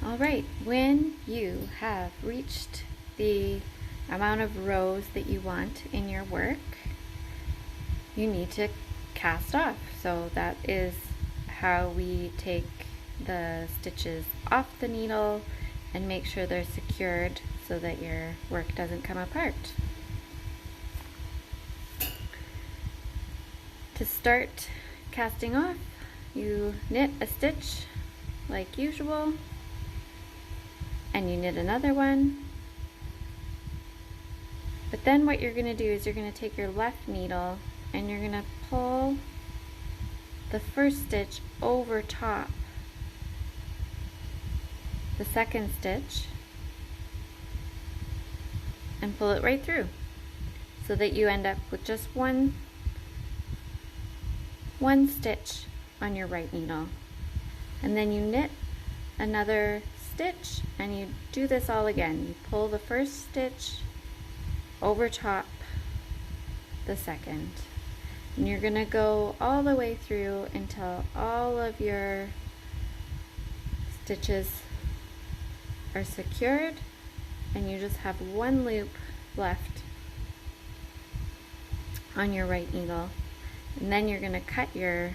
Alright, when you have reached the amount of rows that you want in your work, you need to cast off. So that is how we take the stitches off the needle and make sure they're secured so that your work doesn't come apart. To start casting off, you knit a stitch like usual, and you knit another one. But then what you're going to do is you're going to take your left needle and you're going to pull the first stitch over top the second stitch and pull it right through so that you end up with just one stitch on your right needle. And then you knit another stitch and you do this all again. You pull the first stitch over top the second, and you're gonna go all the way through until all of your stitches are secured and you just have one loop left on your right needle. And then you're gonna cut your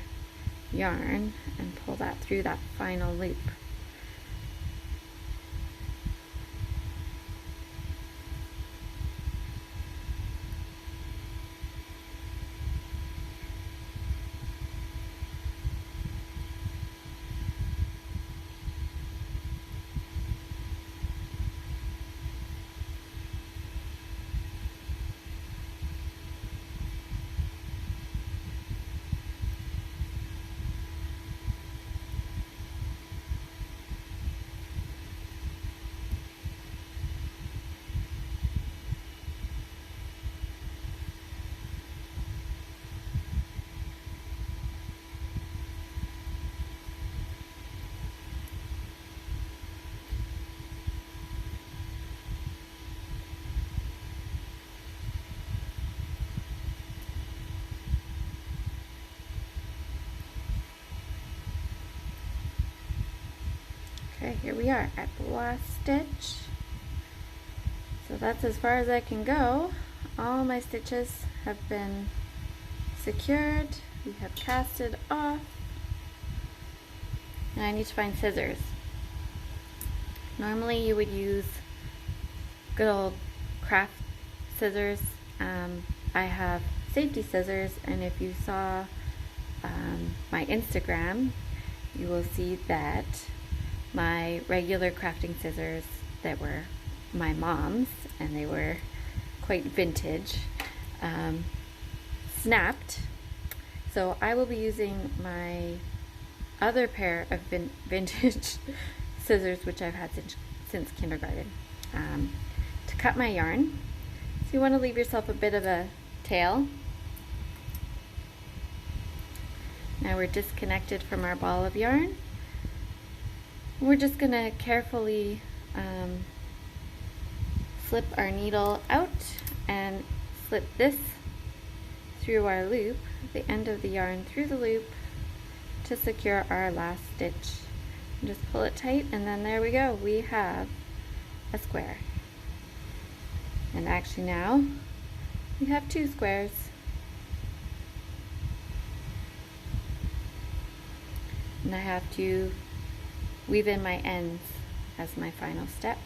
yarn and pull that through that final loop. Okay, here we are at the last stitch. So that's as far as I can go. All my stitches have been secured. We have casted off. And I need to find scissors. Normally you would use good old craft scissors. I have safety scissors, and if you saw my Instagram, you will see that my regular crafting scissors that were my mom's, and they were quite vintage, snapped. So I will be using my other pair of vintage scissors, which I've had since kindergarten, to cut my yarn. So you want to leave yourself a bit of a tail. Now we're disconnected from our ball of yarn. We're just going to carefully slip our needle out and slip this through our loop, the end of the yarn through the loop, to secure our last stitch. And just pull it tight, and then there we go. We have a square. And actually now we have two squares. And I have to weave in my ends as my final step.